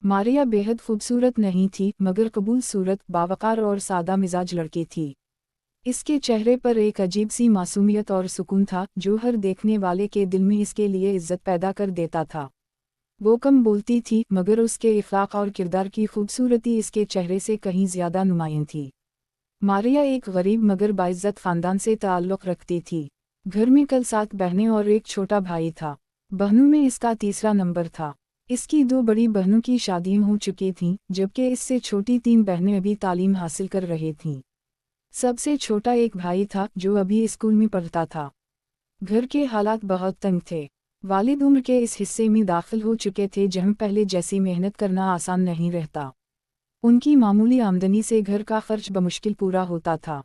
मारिया बेहद खूबसूरत नहीं थी, मगर कबूल सूरत, बावकार और सादा मिजाज लड़की थी। इसके चेहरे पर एक अजीब सी मासूमियत और सुकून था, जो हर देखने वाले के दिल में इसके लिए इज्जत पैदा कर देता था। वो कम बोलती थी, मगर उसके इखलाक और किरदार की खूबसूरती इसके चेहरे से कहीं ज़्यादा नुमायां थी। मारिया एक गरीब मगर बाइज्जत ख़ानदान से ताल्लुक़ रखती थी। घर में कल 7 बहनें और एक छोटा भाई था। बहनों में इसका तीसरा नंबर था। इसकी 2 बड़ी बहनों की शादियां हो चुकी थीं, जबकि इससे छोटी 3 बहनें अभी तालीम हासिल कर रही थीं। सबसे छोटा एक भाई था, जो अभी स्कूल में पढ़ता था। घर के हालात बहुत तंग थे। वालिद उम्र के इस हिस्से में दाखिल हो चुके थे जहां पहले जैसी मेहनत करना आसान नहीं रहता। उनकी मामूली आमदनी से घर का खर्च बमुश्किल पूरा होता था।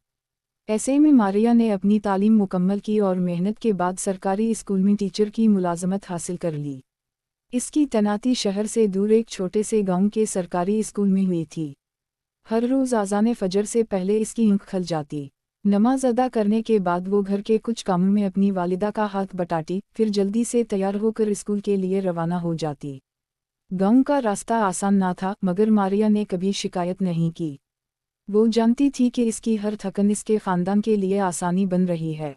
ऐसे में मारिया ने अपनी तालीम मुकम्मल की और मेहनत के बाद सरकारी स्कूल में टीचर की मुलाजमत हासिल कर ली। इसकी तैनाती शहर से दूर एक छोटे से गांव के सरकारी स्कूल में हुई थी। हर रोज़ आज़ान फजर से पहले इसकी आँख खुल जाती। नमाज अदा करने के बाद वो घर के कुछ कामों में अपनी वालिदा का हाथ बटाती, फिर जल्दी से तैयार होकर स्कूल के लिए रवाना हो जाती। गांव का रास्ता आसान ना था, मगर मारिया ने कभी शिकायत नहीं की। वो जानती थी कि इसकी हर थकन इसके ख़ानदान के लिए आसानी बन रही है।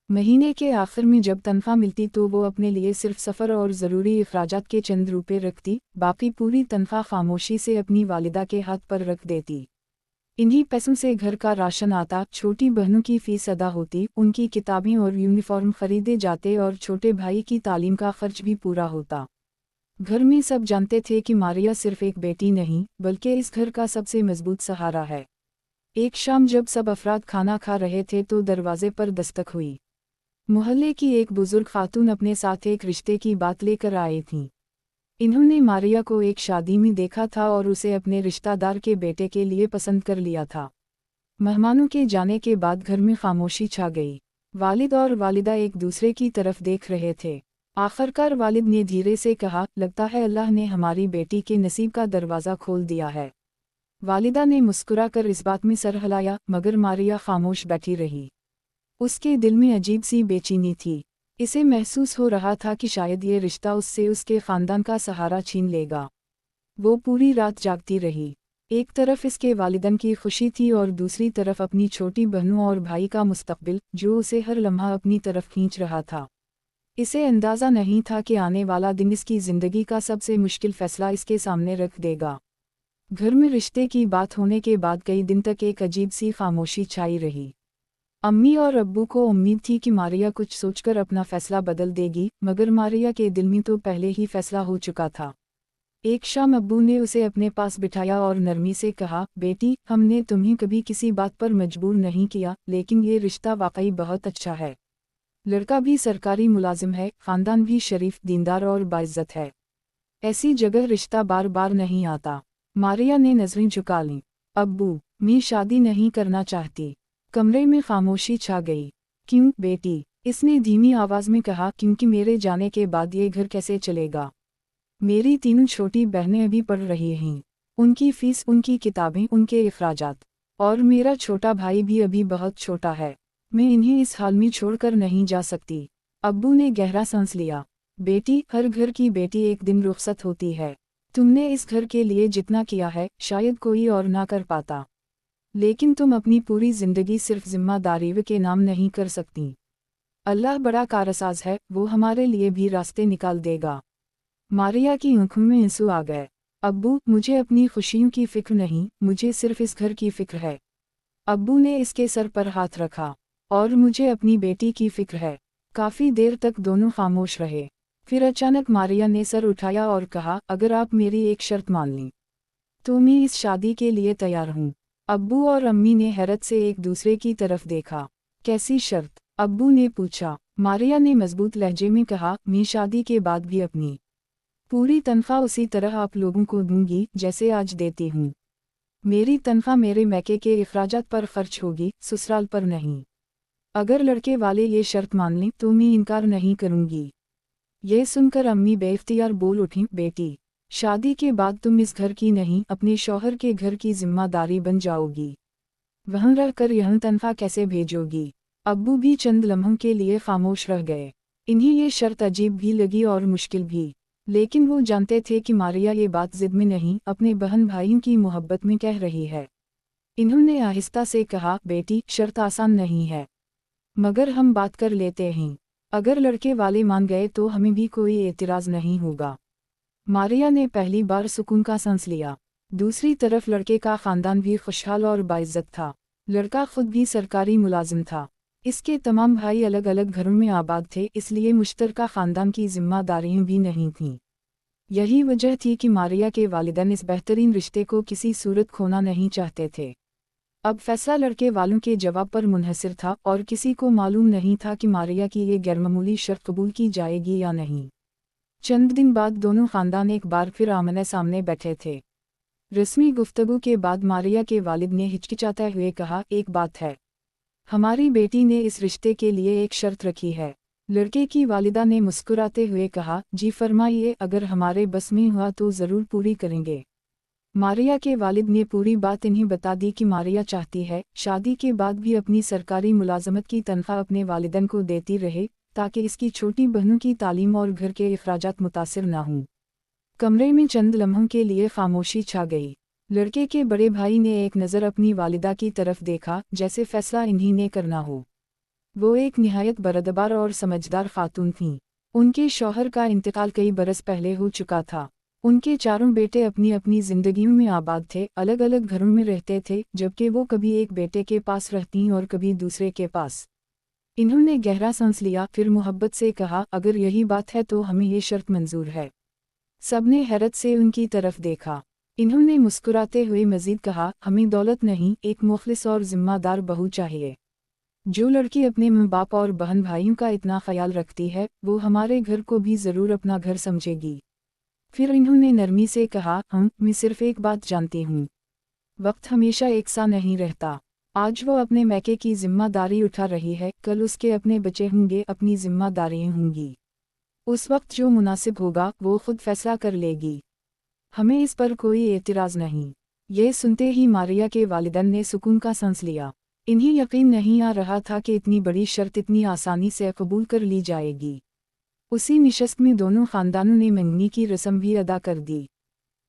महीने के आखिर में जब तनख्वाह मिलती तो वो अपने लिए सिर्फ सफ़र और ज़रूरी अखराजात के चंद रुपए रखती, बाकी पूरी तनख्वाह खामोशी से अपनी वालिदा के हाथ पर रख देती। इन्हीं पैसों से घर का राशन आता, छोटी बहनों की फ़ीस अदा होती, उनकी किताबें और यूनिफॉर्म खरीदे जाते और छोटे भाई की तालीम का खर्च भी पूरा होता। घर में सब जानते थे कि मारिया सिर्फ एक बेटी नहीं, बल्कि इस घर का सबसे मजबूत सहारा है। एक शाम जब सब अफराद खाना खा रहे थे तो दरवाजे पर दस्तक हुई। मोहल्ले की एक बुजुर्ग खातून अपने साथ एक रिश्ते की बात लेकर आई थीं। इन्होंने मारिया को एक शादी में देखा था और उसे अपने रिश्तेदार के बेटे के लिए पसंद कर लिया था। मेहमानों के जाने के बाद घर में खामोशी छा गई। वालिद और वालिदा एक दूसरे की तरफ देख रहे थे। आखिरकार वालिद ने धीरे से कहा, लगता है अल्लाह ने हमारी बेटी के नसीब का दरवाज़ा खोल दिया है। वालिदा ने मुस्कुराकर इस बात में सर हिलाया, मगर मारिया खामोश बैठी रही। उसके दिल में अजीब सी बेचैनी थी। इसे महसूस हो रहा था कि शायद ये रिश्ता उससे उसके ख़ानदान का सहारा छीन लेगा। वो पूरी रात जागती रही। एक तरफ इसके वालिदन की खुशी थी और दूसरी तरफ अपनी छोटी बहनों और भाई का मुस्तकबिल, जो उसे हर लम्हा अपनी तरफ खींच रहा था। इसे अंदाज़ा नहीं था कि आने वाला दिन इसकी ज़िंदगी का सबसे मुश्किल फ़ैसला इसके सामने रख देगा। घर में रिश्ते की बात होने के बाद कई दिन तक एक अजीब सी खामोशी छाई रही। अम्मी और अब्बू को उम्मीद थी कि मारिया कुछ सोचकर अपना फ़ैसला बदल देगी, मगर मारिया के दिल में तो पहले ही फ़ैसला हो चुका था। एक शाम अब्बू ने उसे अपने पास बिठाया और नरमी से कहा, बेटी, हमने तुम्हें कभी किसी बात पर मजबूर नहीं किया, लेकिन ये रिश्ता वाकई बहुत अच्छा है। लड़का भी सरकारी मुलाजिम है, ख़ानदान भी शरीफ, दीनदार और बाइज्जत है। ऐसी जगह रिश्ता बार बार नहीं आता। मारिया ने नज़रें झुका लीं। अब्बू, मैं शादी नहीं करना चाहती। कमरे में खामोशी छा गई। क्यों बेटी? इसने धीमी आवाज़ में कहा, क्योंकि मेरे जाने के बाद ये घर कैसे चलेगा। मेरी तीनों छोटी बहनें अभी पढ़ रही हैं। उनकी फ़ीस, उनकी किताबें, उनके अखराजात। और मेरा छोटा भाई भी अभी बहुत छोटा है। मैं इन्हें इस हाल में छोड़कर नहीं जा सकती। अब्बू ने गहरा सांस लिया। बेटी, हर घर की बेटी एक दिन रुखसत होती है। तुमने इस घर के लिए जितना किया है, शायद कोई और ना कर पाता। लेकिन तुम अपनी पूरी ज़िंदगी सिर्फ जिम्मेदारी के नाम नहीं कर सकती। अल्लाह बड़ा कारसाज है, वो हमारे लिए भी रास्ते निकाल देगा। मारिया की आंखों में आंसू आ गए। अब्बू, मुझे अपनी खुशियों की फिक्र नहीं, मुझे सिर्फ इस घर की फिक्र है। अब्बू ने इसके सर पर हाथ रखा। और मुझे अपनी बेटी की फिक्र है। काफ़ी देर तक दोनों खामोश रहे। फिर अचानक मारिया ने सर उठाया और कहा, अगर आप मेरी एक शर्त मान लें तो मैं इस शादी के लिए तैयार हूँ। अब्बू और अम्मी ने हैरत से एक दूसरे की तरफ देखा। कैसी शर्त? अब्बू ने पूछा। मारिया ने मजबूत लहजे में कहा, मैं शादी के बाद भी अपनी पूरी तनख्वाह उसी तरह आप लोगों को दूंगी जैसे आज देती हूँ। मेरी तनख्वाह मेरे मैके के अखराजात पर खर्च होगी, ससुराल पर नहीं। अगर लड़के वाले ये शर्त मान लें तो मैं इनकार नहीं करूँगी। यह सुनकर अम्मी बेइख्तियार बोल उठीं, बेटी, शादी के बाद तुम इस घर की नहीं, अपने शौहर के घर की जिम्मेदारी बन जाओगी। वहाँ रह कर यह तनख्वाह कैसे भेजोगी? अब्बू भी चंद लम्हों के लिए खामोश रह गए। इन्हें ये शर्त अजीब भी लगी और मुश्किल भी। लेकिन वो जानते थे कि मारिया ये बात जिद में नहीं, अपने बहन भाइयों की मोहब्बत में कह रही है। इन्होंने आहिस्ता से कहा, बेटी, शर्त आसान नहीं है, मगर हम बात कर लेते हैं। अगर लड़के वाले मान गए तो हमें भी कोई एतराज़ नहीं होगा। मारिया ने पहली बार सुकून का सांस लिया। दूसरी तरफ लड़के का खानदान भी खुशहाल और बाइज्जत था। लड़का खुद भी सरकारी मुलाजिम था। इसके तमाम भाई अलग अलग घरों में आबाद थे, इसलिए मुश्तरका खानदान की जिम्मेदारियां भी नहीं थीं। यही वजह थी कि मारिया के वालिदैन इस बेहतरीन रिश्ते को किसी सूरत खोना नहीं चाहते थे। अब फैसला लड़के वालों के जवाब पर मुनहसर था और किसी को मालूम नहीं था कि मारिया की ये गैरमामूली शर्त कबूल की जाएगी या नहीं। चंद दिन बाद दोनों खानदान एक बार फिर आमने सामने बैठे थे। रस्मी गुफ्तगू के बाद मारिया के वालिद ने हिचकिचाते हुए कहा, एक बात है, हमारी बेटी ने इस रिश्ते के लिए एक शर्त रखी है। लड़के की वालिदा ने मुस्कुराते हुए कहा, जी फरमाइए, अगर हमारे बस में हुआ तो ज़रूर पूरी करेंगे। मारिया के वालिद ने पूरी बात इन्हें बता दी कि मारिया चाहती है शादी के बाद भी अपनी सरकारी मुलाजमत की तनख्वाह अपने वालिदैन को देती रहे, ताकि इसकी छोटी बहनों की तालीम और घर के अखराजात मुतासिर न हों। कमरे में चंद लम्हों के लिए खामोशी छा गई। लड़के के बड़े भाई ने एक नज़र अपनी वालिदा की तरफ देखा, जैसे फैसला इन्हीं ने करना हो। वो एक निहायत बरदबार और समझदार खातून थीं। उनके शौहर का इंतकाल कई बरस पहले हो चुका था। उनके चारों बेटे अपनी अपनी जिंदगियों में आबाद थे, अलग अलग घरों में रहते थे, जबकि वो कभी एक बेटे के पास रहती और कभी दूसरे के पास। इन्होंने गहरा सांस लिया, फिर मोहब्बत से कहा, अगर यही बात है तो हमें ये शर्त मंजूर है। सबने हैरत से उनकी तरफ देखा। इन्होंने मुस्कुराते हुए मजीद कहा, हमें दौलत नहीं, एक मुखलिस और जिम्मेदार बहू चाहिए। जो लड़की अपने माँ बाप और बहन भाइयों का इतना ख्याल रखती है, वो हमारे घर को भी ज़रूर अपना घर समझेगी। फिर इन्होंने नरमी से कहा, मैं सिर्फ एक बात जानती हूँ, वक्त हमेशा एक सा नहीं रहता। आज वो अपने मैके की जिम्मेदारी उठा रही है, कल उसके अपने बच्चे होंगे, अपनी जिम्मेदारियाँ होंगी। उस वक्त जो मुनासिब होगा वो खुद फैसला कर लेगी। हमें इस पर कोई एतराज़ नहीं। ये सुनते ही मारिया के वालिदैन ने सुकून का सांस लिया। इन्हें यकीन नहीं आ रहा था कि इतनी बड़ी शर्त इतनी आसानी से कबूल कर ली जाएगी। उसी निशस्त में दोनों खानदानों ने मंगनी की रस्म भी अदा कर दी।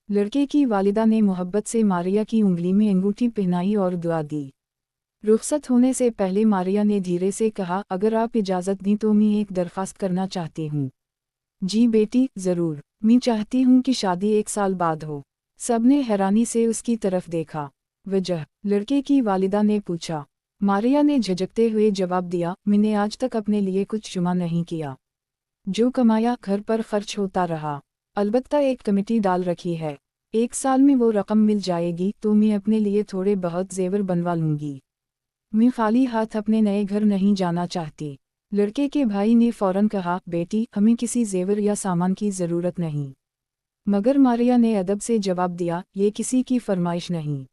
लड़के की वालिदा ने मोहब्बत से मारिया की उंगली में अंगूठी पहनाई और दुआ दी। रुखसत होने से पहले मारिया ने धीरे से कहा, अगर आप इजाज़त दी तो मैं एक दरख्वास्त करना चाहती हूँ। जी बेटी, ज़रूर। मैं चाहती हूँ कि शादी 1 साल बाद हो। सबने हैरानी से उसकी तरफ देखा। वजह? लड़के की वालिदा ने पूछा। मारिया ने झिझकते हुए जवाब दिया, मैंने आज तक अपने लिए कुछ जमा नहीं किया। जो कमाया घर पर खर्च होता रहा। अलबत्ता एक कमेटी डाल रखी है। 1 साल में वो रकम मिल जाएगी तो मैं अपने लिए थोड़े बहुत जेवर बनवा लूँगी। मैं खाली हाथ अपने नए घर नहीं जाना चाहती। लड़के के भाई ने फौरन कहा, बेटी, हमें किसी जेवर या सामान की ज़रूरत नहीं। मगर मारिया ने अदब से जवाब दिया, ये किसी की फरमाइश नहीं,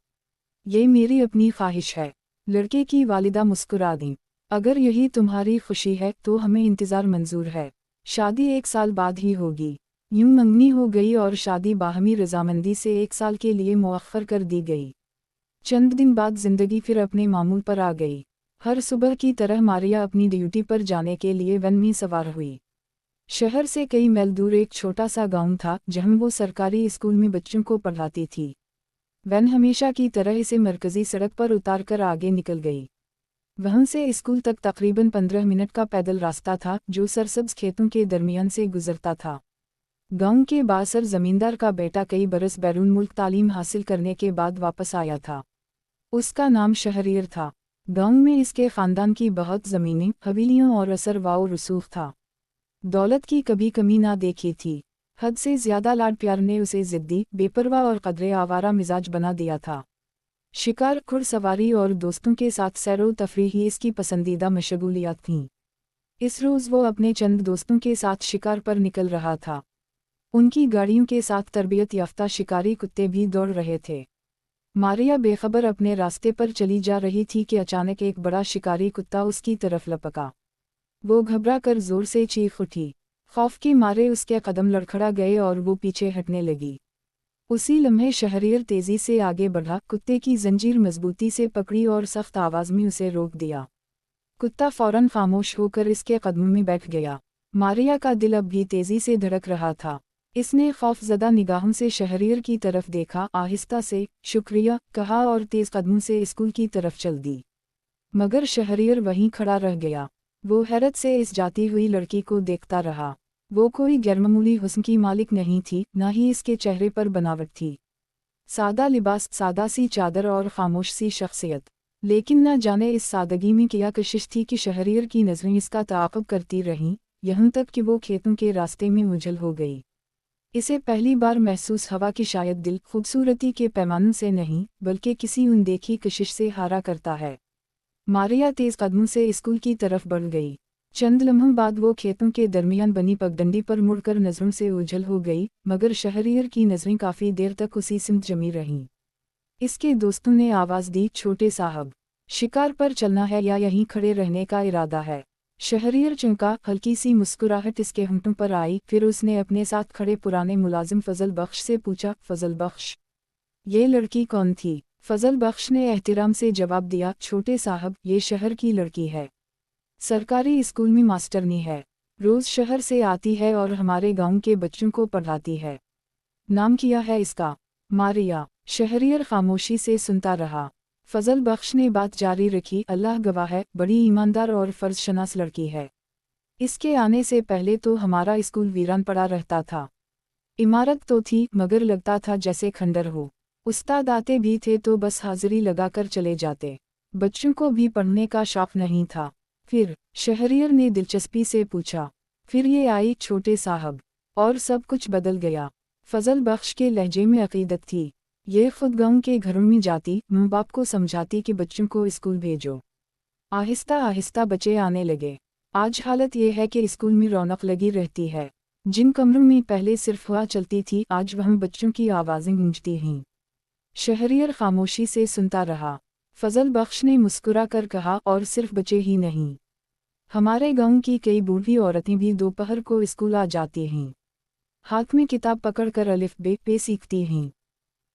ये मेरी अपनी ख्वाहिश है। लड़के की वालिदा मुस्कुरा दी। अगर यही तुम्हारी खुशी है तो हमें इंतज़ार मंजूर है। शादी 1 साल बाद ही होगी। यूं मंगनी हो गई और शादी बाहमी रजामंदी से 1 साल के लिए मुअख्खर कर दी गई। चंद दिन बाद जिंदगी फिर अपने मामूल पर आ गई। हर सुबह की तरह मारिया अपनी ड्यूटी पर जाने के लिए वैन में सवार हुई। शहर से कई मील दूर एक छोटा सा गांव था, जहां वो सरकारी स्कूल में बच्चों को पढ़ाती थी। वैन हमेशा की तरह इसे मरकजी सड़क पर उतार कर आगे निकल गई। वहां से स्कूल तक तकरीबन 15 मिनट का पैदल रास्ता था, जो सरसब्ज खेतों के दरमियान से गुजरता था। गांव के बासर जमींदार का बेटा कई बरस बैरून मुल्क तालीम हासिल करने के बाद वापस आया था। उसका नाम शहरीर था। गांव में इसके खानदान की बहुत ज़मीनें, हवेलियां और असर वाओ रसूख था। दौलत की कभी कमी ना देखी थी। हद से ज़्यादा लाड प्यार ने उसे ज़िद्दी, बेपरवाह और कदरे आवारा मिजाज बना दिया था। शिकार, घुड़सवारी और दोस्तों के साथ सैरो तफरीह ही इसकी पसंदीदा मशगूलियात थीं। इस रोज़ वो अपने चंद दोस्तों के साथ शिकार पर निकल रहा था। उनकी गाड़ियों के साथ तरबियत याफ्ता शिकारी कुत्ते भी दौड़ रहे थे। मारिया बेखबर अपने रास्ते पर चली जा रही थी कि अचानक एक बड़ा शिकारी कुत्ता उसकी तरफ लपका। वो घबरा कर जोर से चीख उठी। खौफ के मारे उसके कदम लड़खड़ा गए और वो पीछे हटने लगी। उसी लम्हे शहरीर तेजी से आगे बढ़ा, कुत्ते की जंजीर मजबूती से पकड़ी और सख्त आवाज में उसे रोक दिया। कुत्ता फौरन खामोश होकर इसके कदमों में बैठ गया। मारिया का दिल अब भी तेजी से धड़क रहा था। اس نے खौफजदा निगाहों से शहरियर की तरफ देखा, आहिस्ता से शुक्रिया कहा और तेज कदमों से स्कूल की तरफ चल दी। मगर शहरियर वहीं खड़ा रह गया। वो हैरत से इस जाती हुई लड़की को देखता रहा। वो कोई गैरमामूली हुस्न की मालिक नहीं थी, न ही इसके चेहरे पर बनावट थी। सादा लिबास, सादा सी चादर और खामोश सी शख्सियत, लेकिन न जाने इस सादगी में क्या कशिश थी कि शहरियर की नज़रें इसका ताक़ुब करती रहीं, यहाँ तक कि वो खेतों के रास्ते में उलझल हो गई। इसे पहली बार महसूस हवा कि शायद दिल खूबसूरती के पैमानों से नहीं, बल्कि किसी अनदेखी कशिश से हारा करता है। मारिया तेज़ कदमों से स्कूल की तरफ बढ़ गई। चंद लम्हों बाद वो खेतों के दरमियान बनी पगडंडी पर मुड़कर नज़रों से ओझल हो गई, मगर शहरियर की नज़रें काफ़ी देर तक उसी सिमत जमी रहीं। इसके दोस्तों ने आवाज़ दी, छोटे साहब, शिकार पर चलना है या यहीं खड़े रहने का इरादा है? शहरियर चौंका, हल्की सी मुस्कुराहट इसके होंठों पर आई, फिर उसने अपने साथ खड़े पुराने मुलाजिम फजल बख्श से पूछा, फजल बख्श, ये लड़की कौन थी? फजल बख्श ने एहतिराम से जवाब दिया, छोटे साहब, ये शहर की लड़की है। सरकारी स्कूल में मास्टरनी है। रोज़ शहर से आती है और हमारे गांव के बच्चों को पढ़ाती है। नाम किया है इसका? मारिया। शहरियर खामोशी से सुनता रहा। फजल बख्श ने बात जारी रखी, अल्लाह गवाह है, बड़ी ईमानदार और फ़र्ज़शनास लड़की है। इसके आने से पहले तो हमारा स्कूल वीरान पड़ा रहता था। इमारत तो थी, मगर लगता था जैसे खंडर हो। उस्ताद आते भी थे तो बस हाजिरी लगाकर चले जाते। बच्चों को भी पढ़ने का शौक नहीं था। फिर? शहरियर ने दिलचस्पी से पूछा। फिर ये आई, छोटे साहब, और सब कुछ बदल गया। फजल बख्श के लहजे में अकीदत थी। ये खुद गाँव के घरों में जाती, माँ बाप को समझाती कि बच्चों को स्कूल भेजो। आहिस्ता आहिस्ता बच्चे आने लगे। आज हालत ये है कि स्कूल में रौनक लगी रहती है। जिन कमरों में पहले सिर्फ हवा चलती थी, आज वहाँ बच्चों की आवाज़ें गूंजती हैं। शहरियर खामोशी से सुनता रहा। फजल बख्श ने मुस्कुरा कर कहा, और सिर्फ बच्चे ही नहीं, हमारे गांव की कई बूढ़ी औरतें भी दोपहर को स्कूल आ जाती हैं। हाथ में किताब पकड़कर अलिफ बे पे सीखती हैं।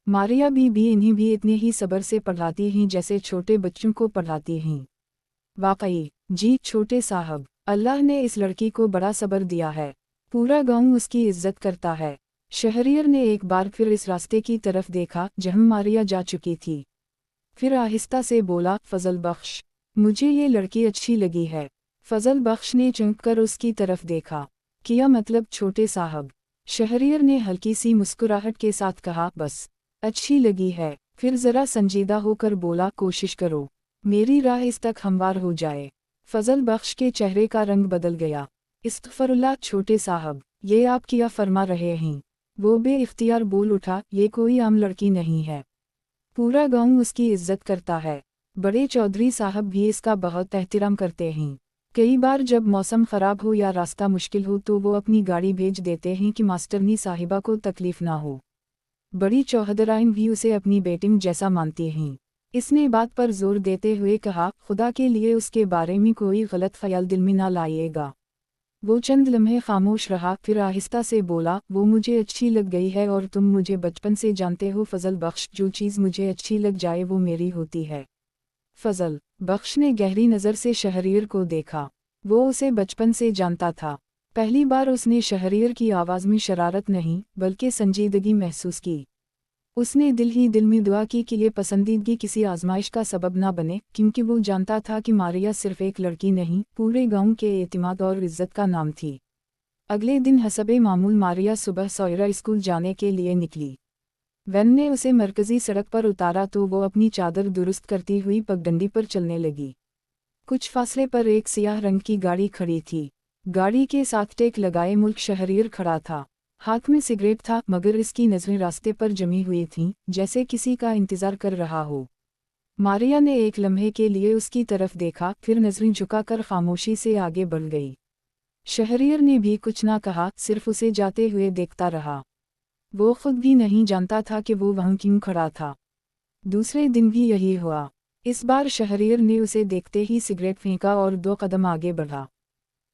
मारिया भी इन्हें भी इतने ही सब्र से पढ़ाती हैं जैसे छोटे बच्चों को पढ़ाती हैं। वाकई? जी छोटे साहब, अल्लाह ने इस लड़की को बड़ा सब्र दिया है। पूरा गांव उसकी इज्जत करता है। शहरियर ने एक बार फिर इस रास्ते की तरफ देखा जहां मारिया जा चुकी थी। फिर आहिस्ता से बोला, फजल बख्श, मुझे ये लड़की अच्छी लगी है। फजल बख्श ने चौंक कर उसकी तरफ देखा। क्या मतलब छोटे साहब? शहरियर ने हल्की सी मुस्कुराहट के साथ कहा, बस अच्छी लगी है। फिर ज़रा संजीदा होकर बोला, कोशिश करो, मेरी राह इस तक हमवार हो जाए। फजल बख्श के चेहरे का रंग बदल गया। इस्तग़फ़िरुल्लाह छोटे साहब, ये आप क्या फरमा रहे हैं? वो बे-इख्तियार बोल उठा, ये कोई आम लड़की नहीं है। पूरा गांव उसकी इज्जत करता है। बड़े चौधरी साहब भी इसका बहुत एहतराम करते हैं। कई बार जब मौसम ख़राब हो या रास्ता मुश्किल हो तो वो अपनी गाड़ी भेज देते हैं कि मास्टरनी साहिबा को तकलीफ़ ना हो। बड़ी चौहदराइन भी उसे अपनी बेटिंग जैसा मानती हैं। इसने बात पर जोर देते हुए कहा, खुदा के लिए उसके बारे में कोई गलत ख्याल दिल में ना लाइएगा। वो चंद लम्हे खामोश रहा, फिर आहिस्ता से बोला, वो मुझे अच्छी लग गई है और तुम मुझे बचपन से जानते हो फजल बख्श, जो चीज़ मुझे अच्छी लग जाए वो मेरी होती है। फजल बख्श ने गहरी नज़र से शहरियर को देखा। वो उसे बचपन से जानता था। पहली बार उसने शहरियर की आवाज़ में शरारत नहीं बल्कि संजीदगी महसूस की। उसने दिल ही दिल में दुआ की कि ये पसंदीदगी किसी आजमाइश का सबब ना बने, क्योंकि वो जानता था कि मारिया सिर्फ एक लड़की नहीं, पूरे गांव के एतिमाद और इज्जत का नाम थी। अगले दिन हसबे मामूल मारिया सुबह सवेरा स्कूल जाने के लिए निकली। वैन ने उसे मरकजी सड़क पर उतारा तो वो अपनी चादर दुरुस्त करती हुई पगडंडी पर चलने लगी। कुछ फासले पर एक सियाह रंग की गाड़ी खड़ी थी। गाड़ी के साथ टेक लगाए मुल्क शहरियर खड़ा था। हाथ में सिगरेट था, मगर इसकी नज़रें रास्ते पर जमी हुई थीं, जैसे किसी का इंतज़ार कर रहा हो। मारिया ने एक लम्हे के लिए उसकी तरफ देखा, फिर नज़रें झुकाकर खामोशी से आगे बढ़ गई। शहरियर ने भी कुछ ना कहा, सिर्फ उसे जाते हुए देखता रहा। वो खुद भी नहीं जानता था कि वो वहाँ क्यों खड़ा था। दूसरे दिन भी यही हुआ। इस बार शहरियर ने उसे देखते ही सिगरेट फेंका और 2 कदम आगे बढ़ा।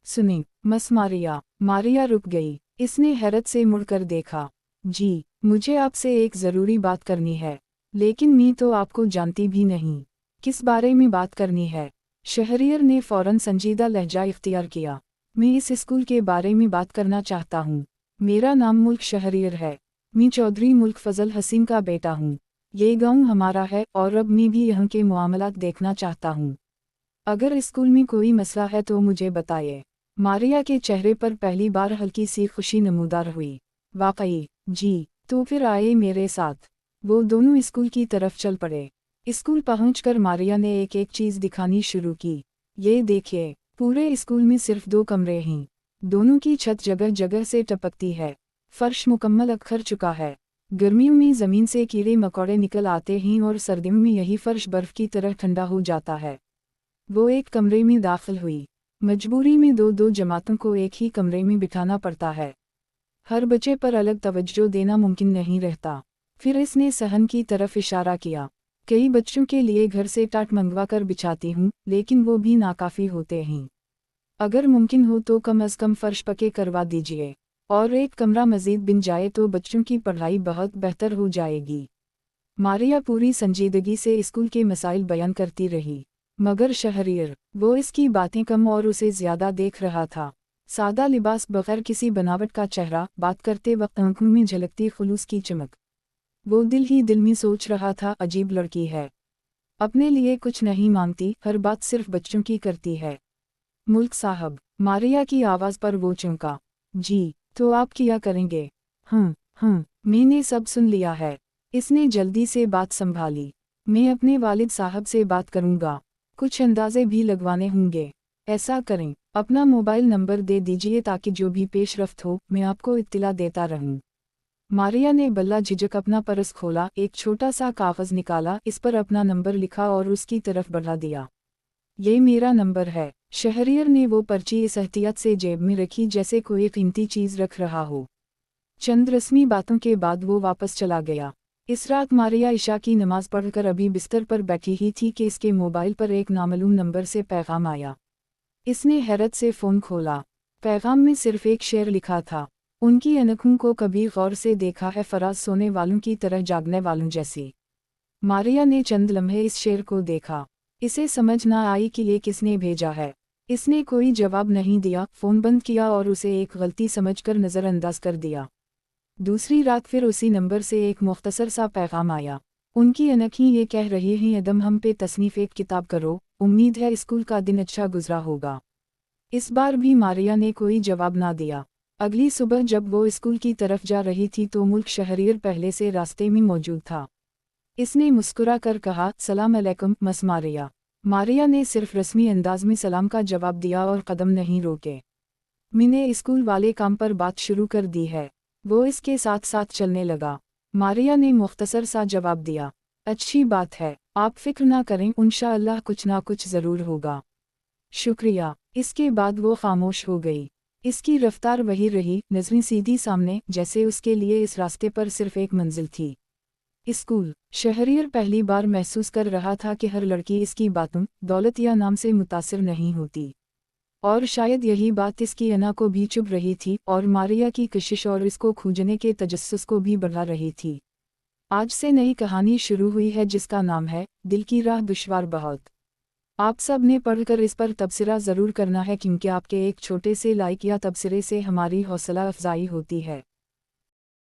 सुनी, मस मारिया। मारिया रुक गई। इसने हैरत से मुड़कर देखा। जी, मुझे आपसे एक ज़रूरी बात करनी है, लेकिन मैं तो आपको जानती भी नहीं। किस बारे में बात करनी है? शहरियर ने फ़ौरन संजीदा लहजा इख्तियार किया। मैं इस स्कूल के बारे में बात करना चाहता हूँ। मेरा नाम मुल्क शहरियर है। मैं चौधरी मुल्क फजल हसीन का बेटा हूँ। ये गांव हमारा है और अब मैं भी यहाँ के मामलात देखना चाहता हूँ। अगर स्कूल में कोई मसला है तो मुझे बताइए। मारिया के चेहरे पर पहली बार हल्की सी खुशी नमूदार हुई। वाकई? जी, तो फिर आए मेरे साथ। वो दोनों स्कूल की तरफ चल पड़े। स्कूल पहुंचकर मारिया ने एक एक चीज़ दिखानी शुरू की। ये देखिए, पूरे स्कूल में सिर्फ 2 कमरे हैं। दोनों की छत जगह जगह से टपकती है। फर्श मुकम्मल अखर चुका है। गर्मियों में ज़मीन से कीड़े मकोड़े निकल आते हैं और सर्दियों में यही फर्श बर्फ़ की तरह ठंडा हो जाता है। वो एक कमरे में दाखिल हुई। मजबूरी में 2-2 जमातों को एक ही कमरे में बिठाना पड़ता है। हर बच्चे पर अलग तवज्जो देना मुमकिन नहीं रहता। फिर इसने सहन की तरफ इशारा किया। कई बच्चों के लिए घर से टाट मंगवा कर बिछाती हूँ, लेकिन वो भी नाकाफ़ी होते हैं। अगर मुमकिन हो तो कम अज़ कम फर्श पक्के करवा दीजिए, और एक कमरा मज़ीद बिन जाए तो बच्चों की पढ़ाई बहुत बेहतर हो जाएगी। मारिया पूरी संजीदगी से स्कूल के मसाइल बयान करती रही, मगर शहरियर, वो इसकी बातें कम और उसे ज़्यादा देख रहा था। सादा लिबास, बगैर किसी बनावट का चेहरा, बात करते वक्त आंखों में झलकती खुलूस की चमक। वो दिल ही दिल में सोच रहा था, अजीब लड़की है। अपने लिए कुछ नहीं मांगती, हर बात सिर्फ बच्चों की करती है। मुल्क साहब, मारिया की आवाज़ पर वो चौंका। जी, तो आप क्या करेंगे? मैंने सब सुन लिया है। इसने जल्दी से बात संभाली। मैं अपने वालिद साहब से बात करूंगा। कुछ अंदाजे भी लगवाने होंगे। ऐसा करें, अपना मोबाइल नंबर दे दीजिए ताकि जो भी पेशरफ्त हो मैं आपको इत्तिला देता रहूं। मारिया ने बल्ला झिझक अपना पर्स खोला, एक छोटा सा कागज़ निकाला, इस पर अपना नंबर लिखा और उसकी तरफ बढ़ा दिया। ये मेरा नंबर है। शहरियर ने वो पर्ची इस एहतियात से जेब में रखी जैसे कोई कीमती चीज़ रख रहा हो। चंद रस्मी बातों के बाद वो वापस चला गया। इस रात मारिया इशा की नमाज पढ़कर अभी बिस्तर पर बैठी ही थी कि इसके मोबाइल पर एक नामालूम नंबर से पैगाम आया। इसने हैरत से फ़ोन खोला। पैगाम में सिर्फ एक शेर लिखा था, उनकी आँखों को कभी गौर से देखा है फराज, सोने वालों की तरह जागने वालों जैसी। मारिया ने चंद लम्हे इस शेर को देखा। इसे समझ ना आई कि ये किसने भेजा है। इसने कोई जवाब नहीं दिया, फ़ोन बंद किया और उसे एक गलती समझकर नज़रअंदाज कर दिया। दूसरी रात फिर उसी नंबर से एक मुख्तसर सा पैगाम आया। उनकी आँखें ये कह रही हैं, अदम हम पे तसनीफ़ एक किताब करो, उम्मीद है स्कूल का दिन अच्छा गुजरा होगा। इस बार भी मारिया ने कोई जवाब ना दिया। अगली सुबह जब वो स्कूल की तरफ जा रही थी तो मुल्क शहरियर पहले से रास्ते में मौजूद था। इसने मुस्कुरा कर कहा, सलाम अलैकुम मस मारिया। मारिया ने सिर्फ रस्मी अंदाज में सलाम का जवाब दिया और कदम नहीं रोके। मैंने स्कूल वाले काम पर बात शुरू कर दी है। वो इसके साथ साथ चलने लगा। मारिया ने मुख्तसर सा जवाब दिया, अच्छी बात है, आप फिक्र ना करें, इंशाअल्लाह कुछ ना कुछ ज़रूर होगा। शुक्रिया। इसके बाद वो खामोश हो गई। इसकी रफ्तार वही रही, नज़रें सीधी सामने, जैसे उसके लिए इस रास्ते पर सिर्फ एक मंजिल थी, स्कूल। शहरियर पहली बार महसूस कर रहा था कि हर लड़की इसकी बातों, दौलत या नाम से मुतासिर नहीं होती। और शायद यही बात इसकी अना को भी चुभ रही थी और मारिया की कशिश और इसको खोजने के तजस्सुस को भी बढ़ा रही थी। आज से नई कहानी शुरू हुई है जिसका नाम है दिल की राह दुश्वार बहुत। आप सब ने पढ़कर इस पर तबसरा ज़रूर करना है क्योंकि आपके एक छोटे से लाइक या तबसरे से हमारी हौसला अफजाई होती है।